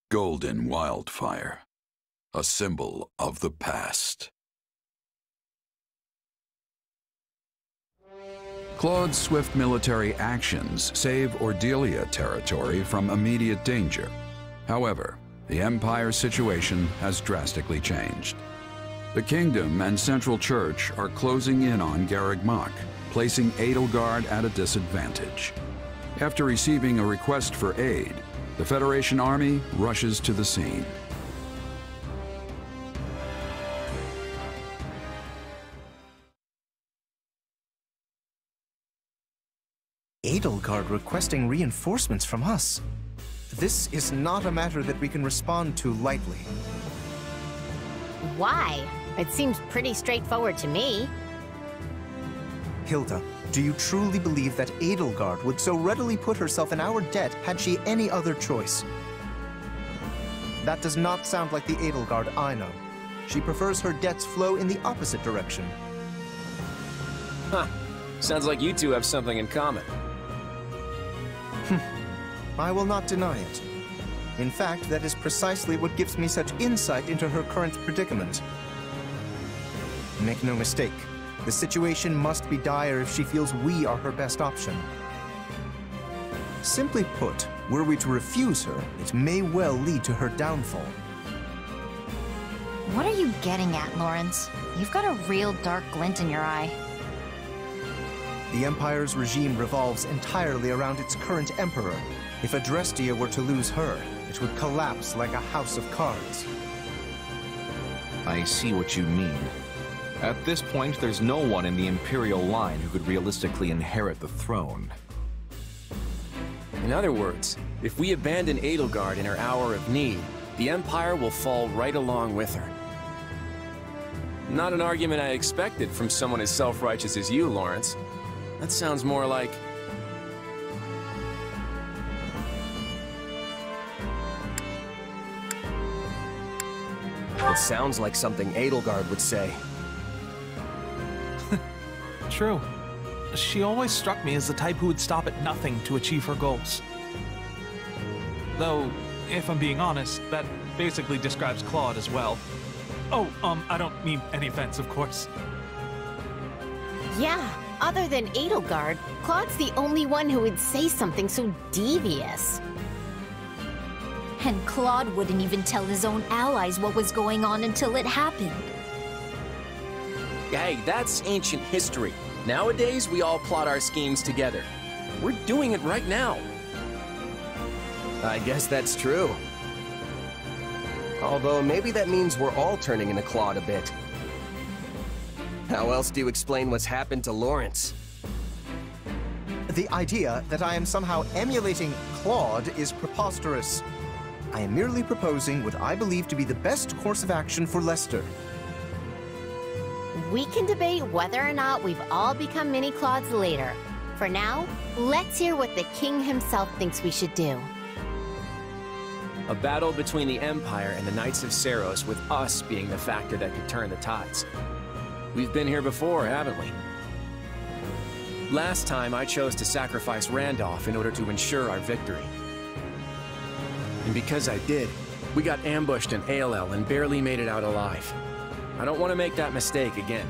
golden wildfire, a symbol of the past. Claude's swift military actions save Ordelia territory from immediate danger. However, the Empire's situation has drastically changed. The Kingdom and Central Church are closing in on Garreg Mach, placing Edelgard at a disadvantage. After receiving a request for aid, the Federation army rushes to the scene. Edelgard requesting reinforcements from us. This is not a matter that we can respond to lightly. Why? It seems pretty straightforward to me. Hilda, do you truly believe that Edelgard would so readily put herself in our debt had she any other choice? That does not sound like the Edelgard I know. She prefers her debts flow in the opposite direction. Huh. Sounds like you two have something in common. I will not deny it. In fact, that is precisely what gives me such insight into her current predicament. Make no mistake, the situation must be dire if she feels we are her best option. Simply put, were we to refuse her, it may well lead to her downfall. What are you getting at, Lawrence? You've got a real dark glint in your eye. The Empire's regime revolves entirely around its current emperor. If Adrestia were to lose her, it would collapse like a house of cards. I see what you mean. At this point, there's no one in the Imperial line who could realistically inherit the throne. In other words, if we abandon Edelgard in her hour of need, the Empire will fall right along with her. Not an argument I expected from someone as self-righteous as you, Lawrence. That sounds more like... It sounds like something Edelgard would say. True. She always struck me as the type who would stop at nothing to achieve her goals. Though, if I'm being honest, that basically describes Claude as well. Oh, I don't mean any offense, of course. Yeah, other than Edelgard, Claude's the only one who would say something so devious. And Claude wouldn't even tell his own allies what was going on until it happened. Hey, that's ancient history. Nowadays, we all plot our schemes together. We're doing it right now. I guess that's true. Although maybe that means we're all turning into Claude a bit. How else do you explain what's happened to Lawrence? The idea that I am somehow emulating Claude is preposterous. I am merely proposing what I believe to be the best course of action for Lester. We can debate whether or not we've all become mini Claudes later. For now, let's hear what the king himself thinks we should do. A battle between the Empire and the Knights of Seiros, with us being the factor that could turn the tides. We've been here before, haven't we? Last time, I chose to sacrifice Randolph in order to ensure our victory. And because I did, we got ambushed in ALL and barely made it out alive. I don't want to make that mistake again.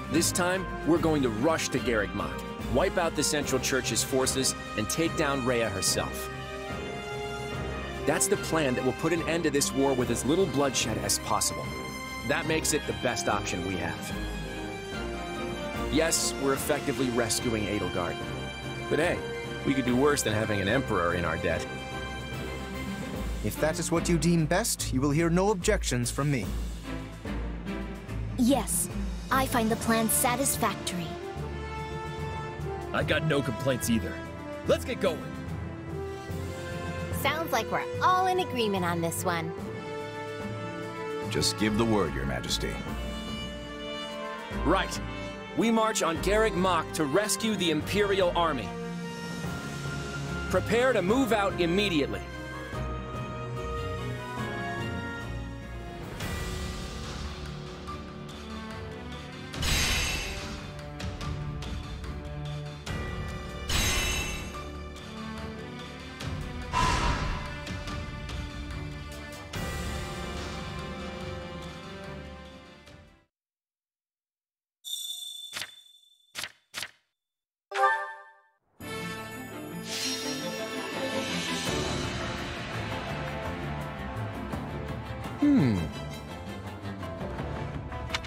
This time, we're going to rush to Garreg Mach, wipe out the Central Church's forces, and take down Rhea herself. That's the plan that will put an end to this war with as little bloodshed as possible. That makes it the best option we have. Yes, we're effectively rescuing Edelgard. But hey, we could do worse than having an Emperor in our debt. If that is what you deem best, you will hear no objections from me. Yes, I find the plan satisfactory. I got no complaints either. Let's get going. Sounds like we're all in agreement on this one. Just give the word, Your Majesty. Right. We march on Garreg Mach to rescue the Imperial Army. Prepare to move out immediately.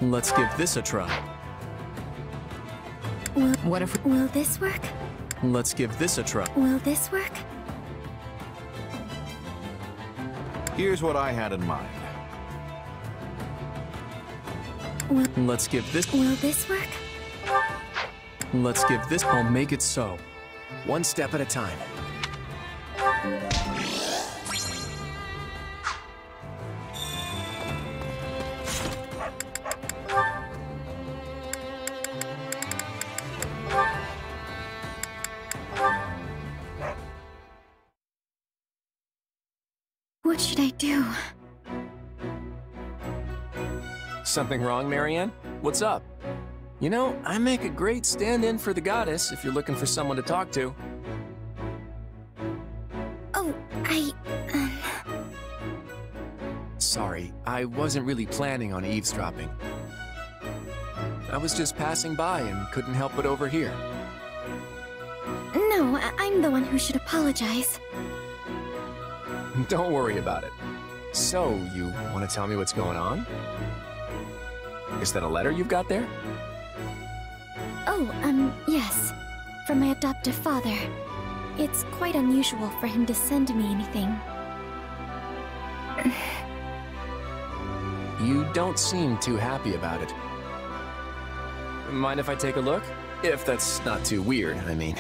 Let's give this a try. Will this work? Let's give this a try. Will this work? Here's what I had in mind. Let's give this. Will this work? Let's give this. I'll make it so. One step at a time. What should I do? Something wrong, Marianne? What's up? You know, I make a great stand-in for the goddess if you're looking for someone to talk to. Oh, Sorry, I wasn't really planning on eavesdropping. I was just passing by and couldn't help but overhear. No, I'm the one who should apologize. Don't worry about it. So, you want to tell me what's going on? Is that a letter you've got there? Oh, yes. From my adoptive father. It's quite unusual for him to send me anything. You don't seem too happy about it. Mind if I take a look? If that's not too weird, I mean.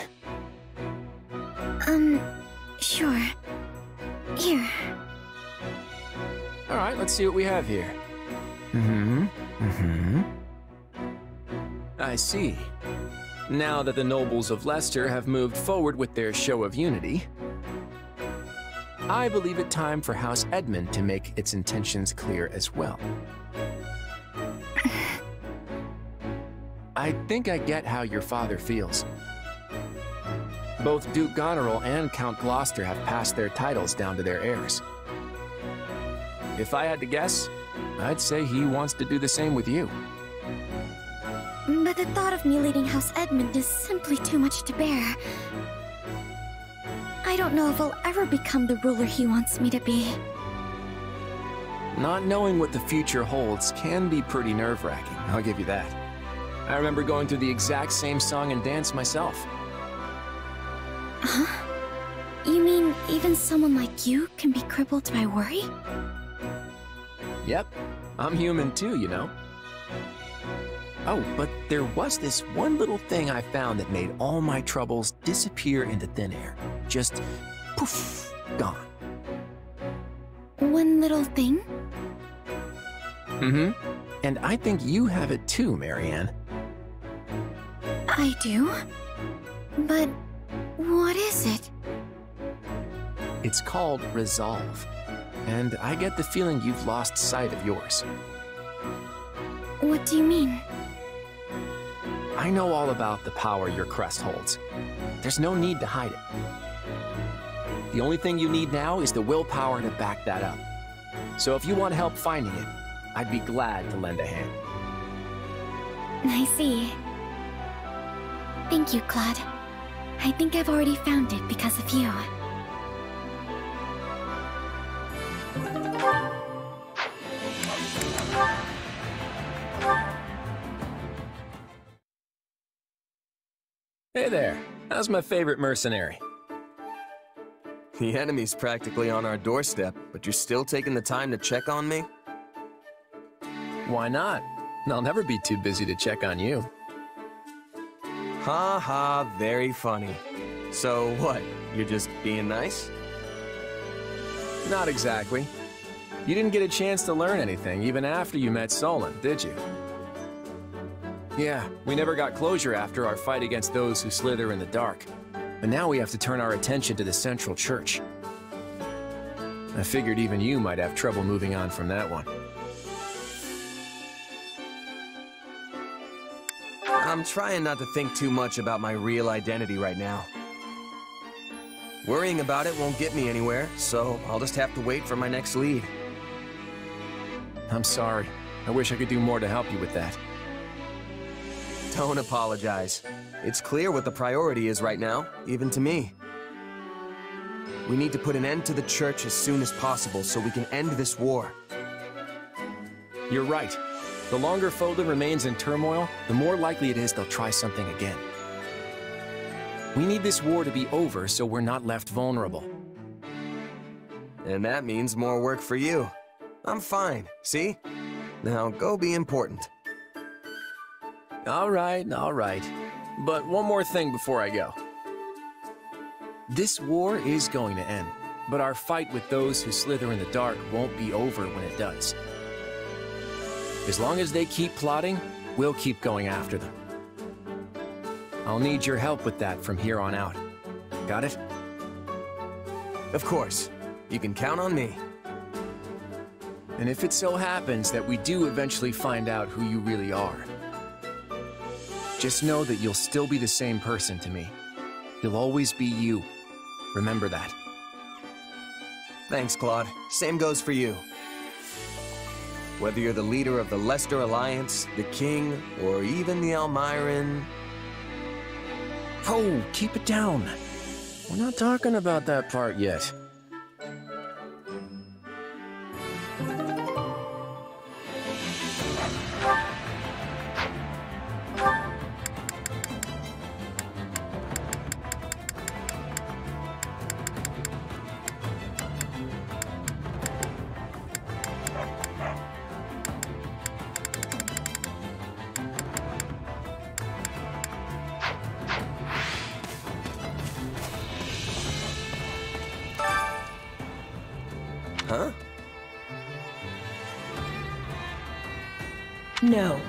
Sure. Here. Alright, let's see what we have here. I see. Now that the nobles of Leicester have moved forward with their show of unity, I believe it time for House Edmund to make its intentions clear as well. I think I get how your father feels. Both Duke Goneril and Count Gloucester have passed their titles down to their heirs. If I had to guess, I'd say he wants to do the same with you. But the thought of me leading House Edmund is simply too much to bear. I don't know if I'll ever become the ruler he wants me to be. Not knowing what the future holds can be pretty nerve-wracking, I'll give you that. I remember going through the exact same song and dance myself. Huh? You mean even someone like you can be crippled by worry? Yep, I'm human too, you know. Oh, but there was this one little thing I found that made all my troubles disappear into thin air. Just poof, gone. One little thing? And I think you have it too, Marianne. I do? But what is it? It's called resolve. And I get the feeling you've lost sight of yours. What do you mean? I know all about the power your crest holds. There's no need to hide it. The only thing you need now is the willpower to back that up. So if you want help finding it, I'd be glad to lend a hand. I see. Thank you, Claude. I think I've already found it because of you. Hey there, how's my favorite mercenary? The enemy's practically on our doorstep, but you're still taking the time to check on me? Why not? I'll never be too busy to check on you. Ha ha, very funny. So what, you're just being nice? Not exactly. You didn't get a chance to learn anything even after you met Solon, did you? Yeah, we never got closure after our fight against those who slither in the dark. But now we have to turn our attention to the Central Church. I figured even you might have trouble moving on from that one. I'm trying not to think too much about my real identity right now. Worrying about it won't get me anywhere, so I'll just have to wait for my next lead. I'm sorry. I wish I could do more to help you with that. Don't apologize. It's clear what the priority is right now, even to me. We need to put an end to the church as soon as possible so we can end this war. You're right. The longer Foden remains in turmoil, the more likely it is they'll try something again. We need this war to be over so we're not left vulnerable. And that means more work for you. I'm fine, see? Now go be important. All right. But one more thing before I go. This war is going to end, but our fight with those who slither in the dark won't be over when it does. As long as they keep plotting, we'll keep going after them. I'll need your help with that from here on out. Got it? Of course. You can count on me. And if it so happens that we do eventually find out who you really are, just know that you'll still be the same person to me. You'll always be you. Remember that. Thanks, Claude. Same goes for you. Whether you're the leader of the Leicester Alliance, the King, or even the Almiran... Oh, keep it down. We're not talking about that part yet. Huh? No.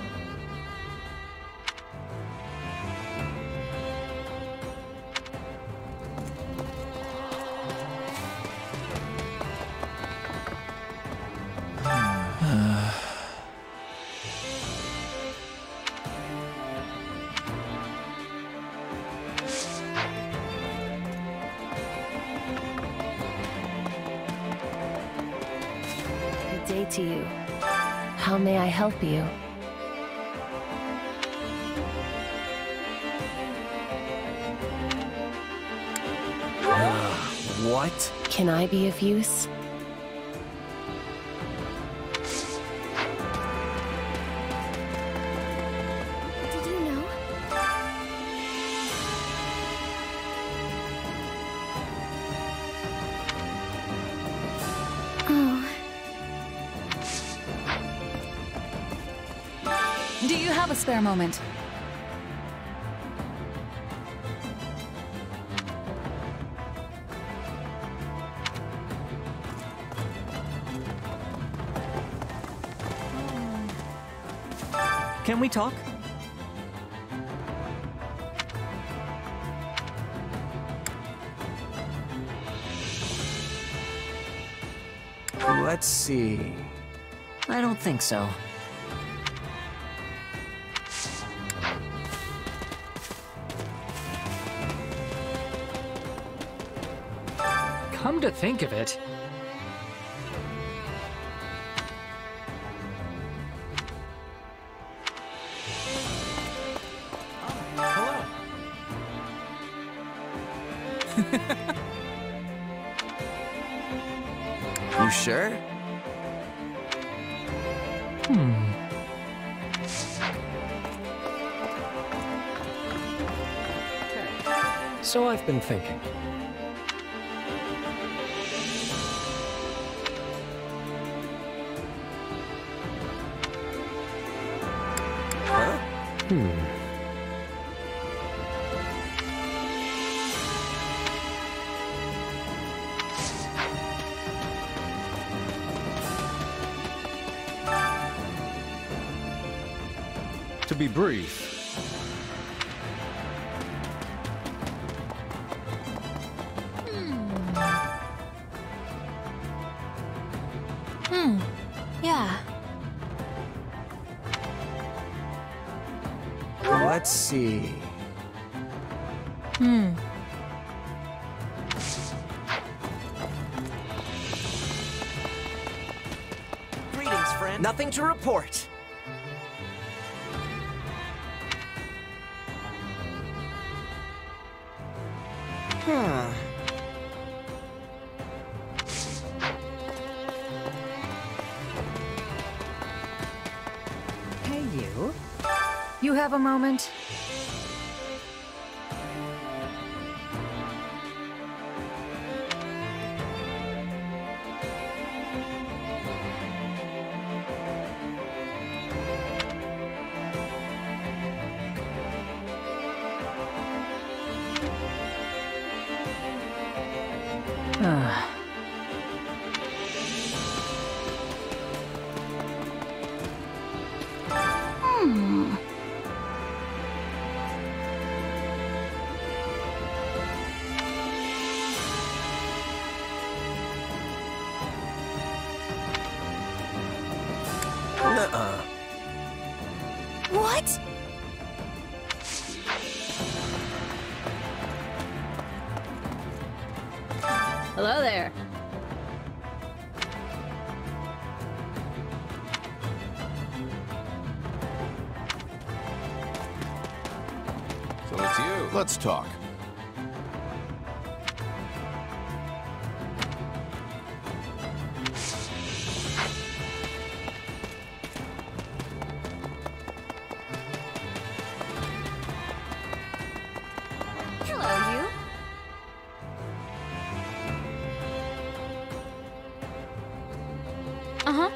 To you. How may I help you? What? Can I be of use? Did you know? Oh. Do you have a spare moment? Can we talk? Let's see. I don't think so. Come to think of it, You sure? So I've been thinking. Huh? To be brief, Yeah. Let's see. Greetings, friend. Nothing to report. have a moment? What? Hello there. So it's you. Let's talk. Hello, you. Uh-huh.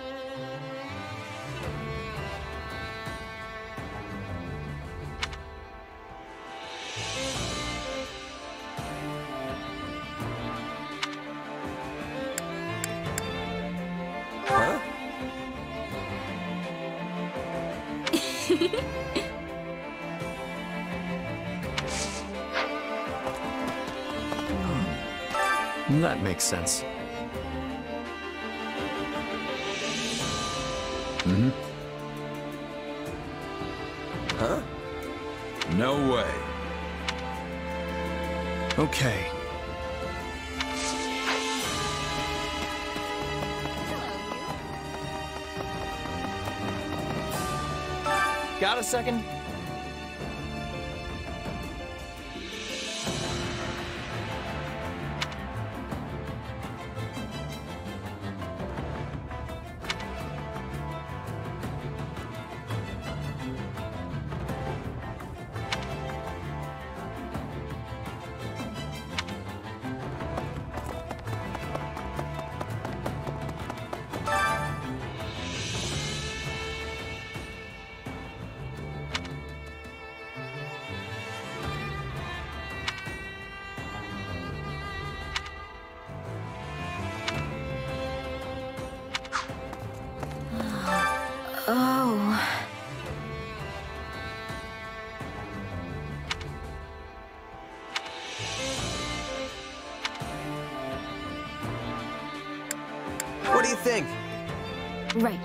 Huh? That makes sense. Mm-hmm. Huh? No way. Okay. Got a second? Oh. What do you think? Right.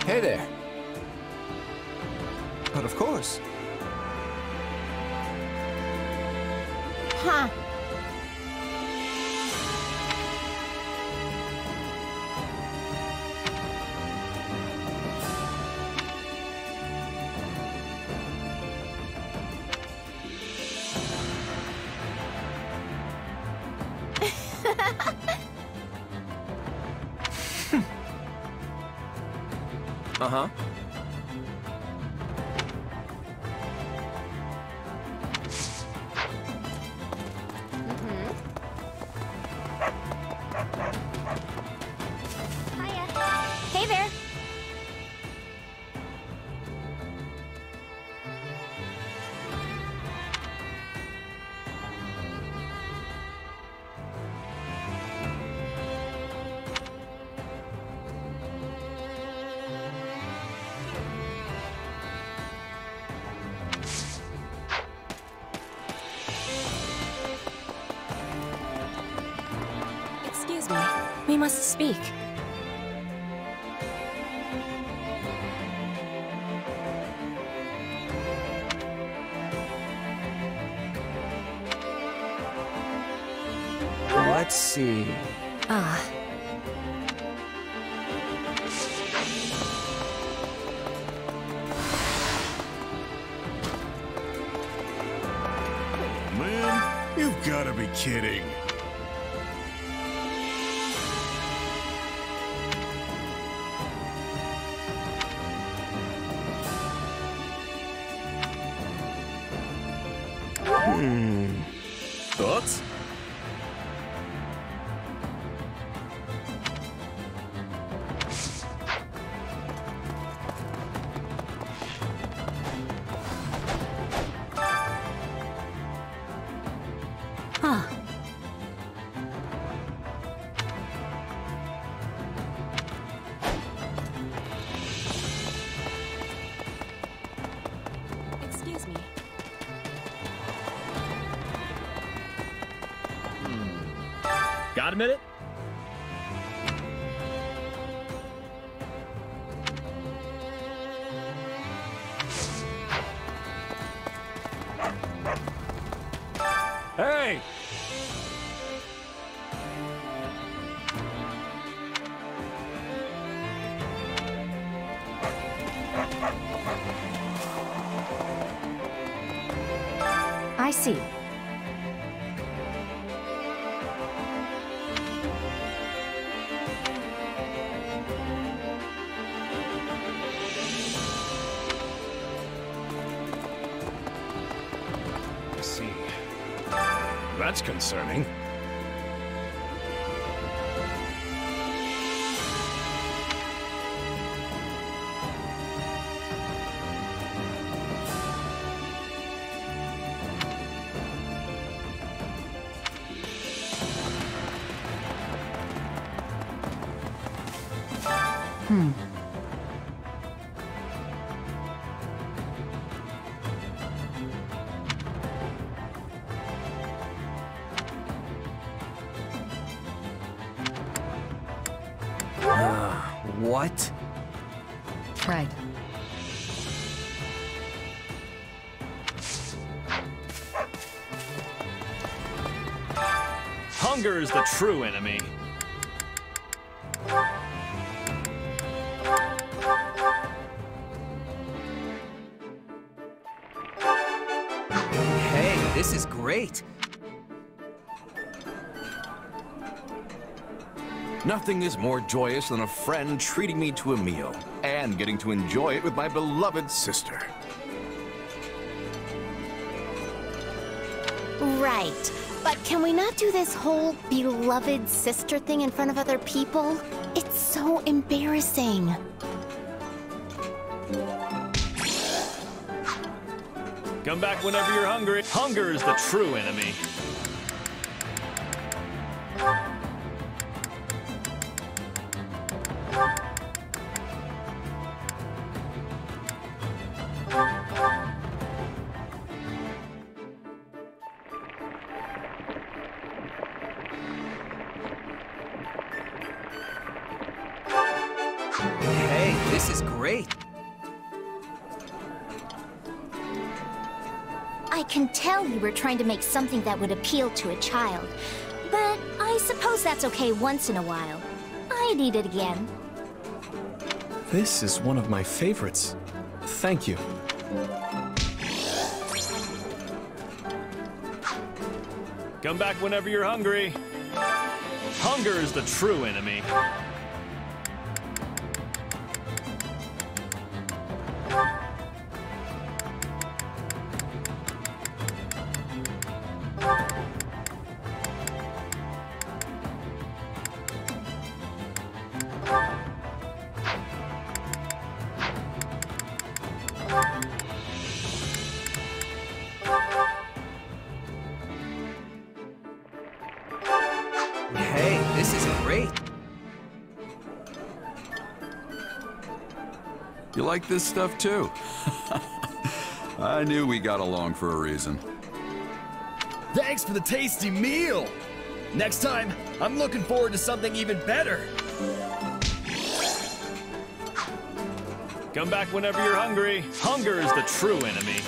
Hey there. But of course. Huh. Uh-huh. Hey there. Excuse me. We must speak. Let's see. Ah. You've gotta be kidding. Thoughts? Huh. Excuse me. Got a minute? Hey! I see. I see. That's concerning. What? Right. Hunger is the true enemy. Hey, this is great. Nothing is more joyous than a friend treating me to a meal and getting to enjoy it with my beloved sister. Right. But can we not do this whole beloved sister thing in front of other people? It's so embarrassing. Come back whenever you're hungry. Hunger is the true enemy. Hey, this is great. I can tell you were trying to make something that would appeal to a child. But I suppose that's okay once in a while. I'd eat it again. This is one of my favorites. Thank you. Come back whenever you're hungry. Hunger is the true enemy. Hey, this is great. You like this stuff too? I knew we got along for a reason. Thanks for the tasty meal! Next time, I'm looking forward to something even better. Come back whenever you're hungry. Hunger is the true enemy.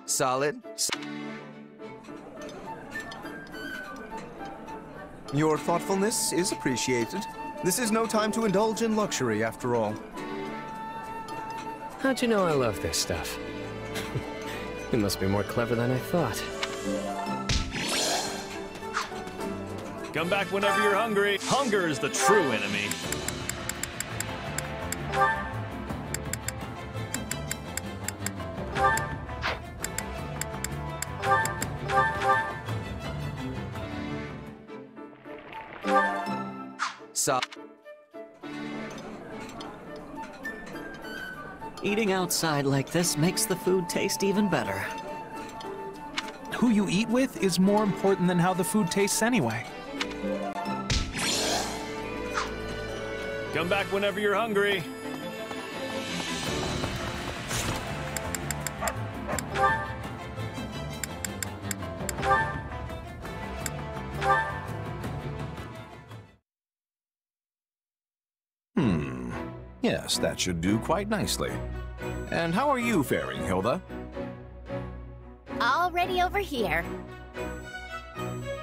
Solid. Your thoughtfulness is appreciated. This is no time to indulge in luxury, after all. How'd you know I love this stuff? You must be more clever than I thought. Come back whenever you're hungry. Hunger is the true enemy. Eating outside like this makes the food taste even better. Who you eat with is more important than how the food tastes anyway. Come back whenever you're hungry. Yes, that should do quite nicely. And how are you faring, Hilda? Already over here.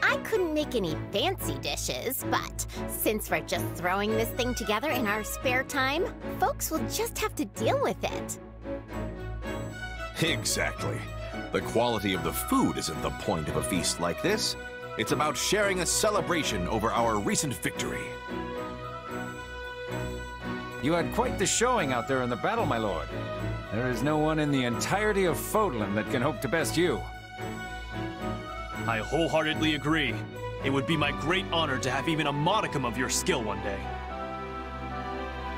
I couldn't make any fancy dishes, but since we're just throwing this thing together in our spare time, folks will just have to deal with it. Exactly. The quality of the food isn't the point of a feast like this. It's about sharing a celebration over our recent victory. You had quite the showing out there in the battle, my lord. There is no one in the entirety of Fodlan that can hope to best you. I wholeheartedly agree. It would be my great honor to have even a modicum of your skill one day.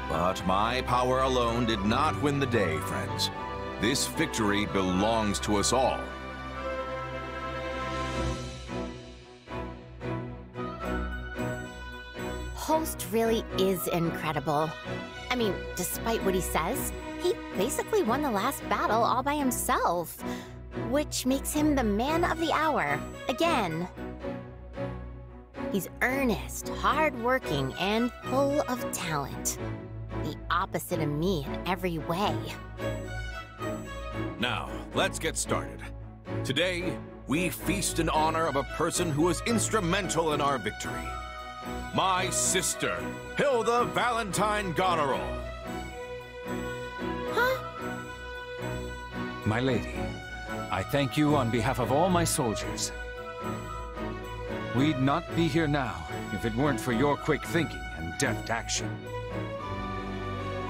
But my power alone did not win the day, friends. This victory belongs to us all. Host really is incredible. I mean, despite what he says, he basically won the last battle all by himself, which makes him the man of the hour, again. He's earnest, hardworking, and full of talent. The opposite of me in every way. Now, let's get started. Today, we feast in honor of a person who was instrumental in our victory. My sister, Hilda Valentine Goneril. Huh? My lady, I thank you on behalf of all my soldiers. We'd not be here now if it weren't for your quick thinking and deft action.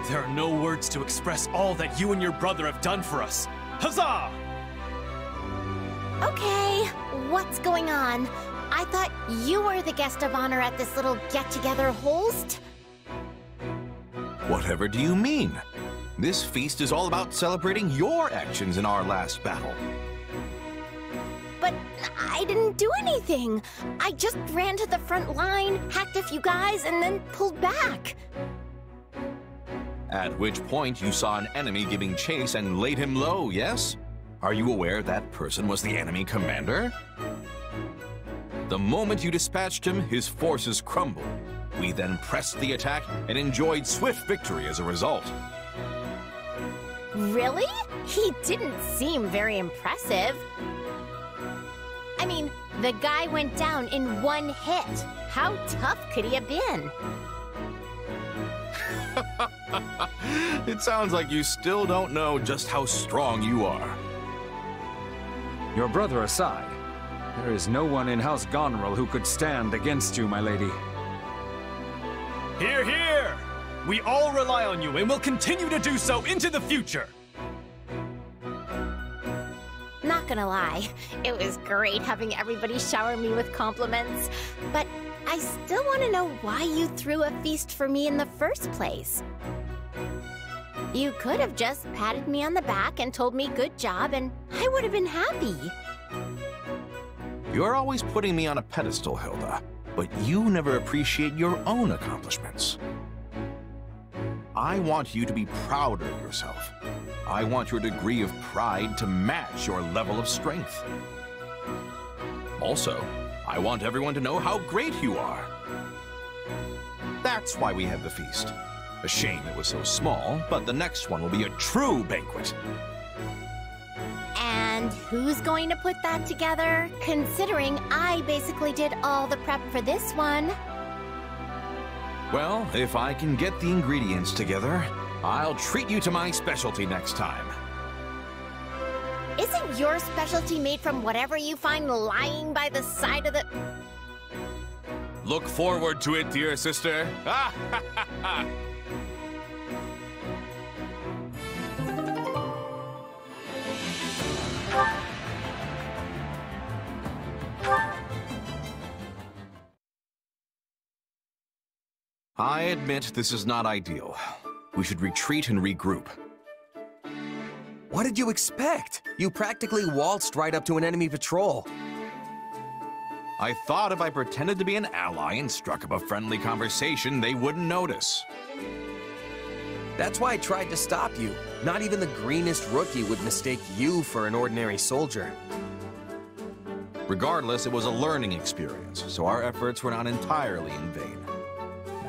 There are no words to express all that you and your brother have done for us. Huzzah! Okay, what's going on? I thought you were the guest of honor at this little get-together, Holst? Whatever do you mean? This feast is all about celebrating your actions in our last battle. But I didn't do anything. I just ran to the front line, hacked a few guys, and then pulled back. At which point you saw an enemy giving chase and laid him low, yes? Are you aware that person was the enemy commander? The moment you dispatched him, his forces crumbled. We then pressed the attack and enjoyed swift victory as a result. Really? He didn't seem very impressive. I mean, the guy went down in one hit. How tough could he have been? It sounds like you still don't know just how strong you are. Your brother aside, there is no one in House Goneril who could stand against you, my lady. Hear, hear! We all rely on you and will continue to do so into the future! Not gonna lie, it was great having everybody shower me with compliments, but I still want to know why you threw a feast for me in the first place. You could have just patted me on the back and told me good job, and I would have been happy. You're always putting me on a pedestal, Hilda, but you never appreciate your own accomplishments. I want you to be proud of yourself. I want your degree of pride to match your level of strength. Also, I want everyone to know how great you are. That's why we had the feast. A shame it was so small, but the next one will be a true banquet. And And who's going to put that together, considering I basically did all the prep for this one? Well, if I can get the ingredients together, I'll treat you to my specialty next time. Isn't your specialty made from whatever you find lying by the side of the... Look forward to it, dear sister. I admit this is not ideal. We should retreat and regroup. What did you expect? You practically waltzed right up to an enemy patrol. I thought if I pretended to be an ally and struck up a friendly conversation, they wouldn't notice. That's why I tried to stop you. Not even the greenest rookie would mistake you for an ordinary soldier. Regardless, it was a learning experience, so our efforts were not entirely in vain.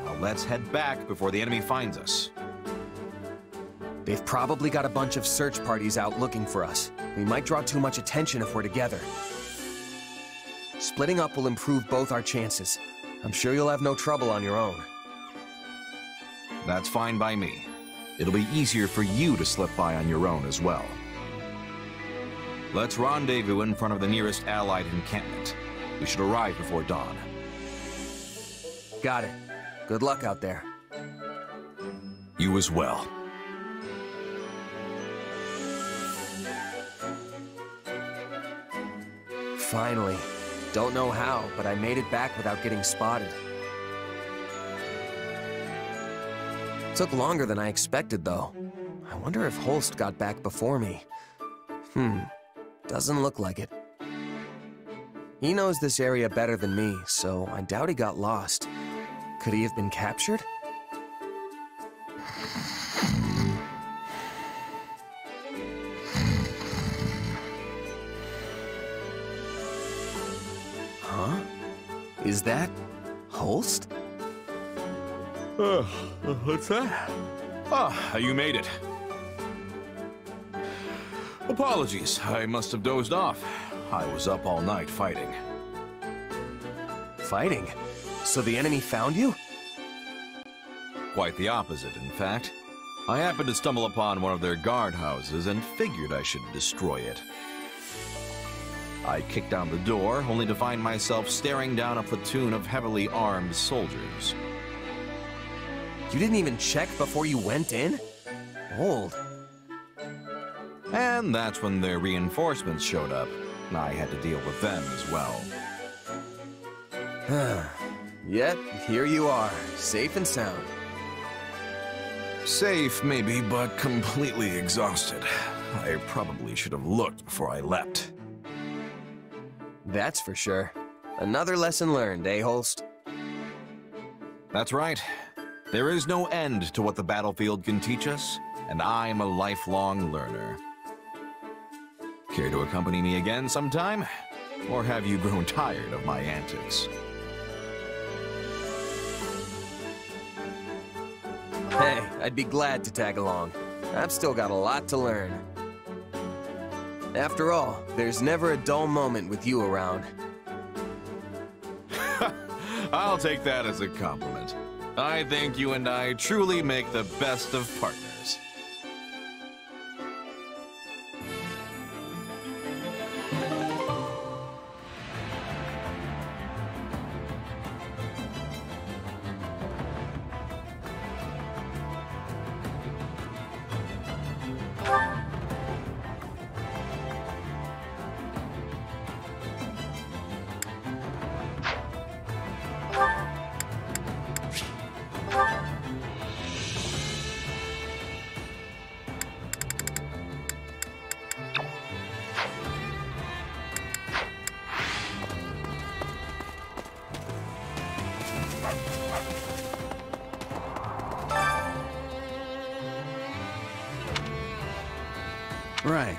Now let's head back before the enemy finds us. They've probably got a bunch of search parties out looking for us. We might draw too much attention if we're together. Splitting up will improve both our chances. I'm sure you'll have no trouble on your own. That's fine by me. It'll be easier for you to slip by on your own as well. Let's rendezvous in front of the nearest Allied encampment. We should arrive before dawn. Got it. Good luck out there. You as well. Finally. Don't know how, but I made it back without getting spotted. Took longer than I expected, though. I wonder if Holst got back before me. Doesn't look like it. He knows this area better than me, so I doubt he got lost. Could he have been captured? Huh? Is that Holst? What's that? Ah, you made it. Apologies, I must have dozed off. I was up all night fighting. Fighting? So the enemy found you? Quite the opposite, in fact. I happened to stumble upon one of their guardhouses and figured I should destroy it. I kicked down the door, only to find myself staring down a platoon of heavily armed soldiers. You didn't even check before you went in? Bold. And that's when their reinforcements showed up. I had to deal with them as well. Yet, here you are, safe and sound. Safe, maybe, but completely exhausted. I probably should have looked before I leapt. That's for sure. Another lesson learned, eh, Holst? That's right. There is no end to what the battlefield can teach us, and I'm a lifelong learner. Care to accompany me again sometime? Or have you grown tired of my antics? Hey, I'd be glad to tag along. I've still got a lot to learn. After all, there's never a dull moment with you around. I'll take that as a compliment. I think you and I truly make the best of partners. Right.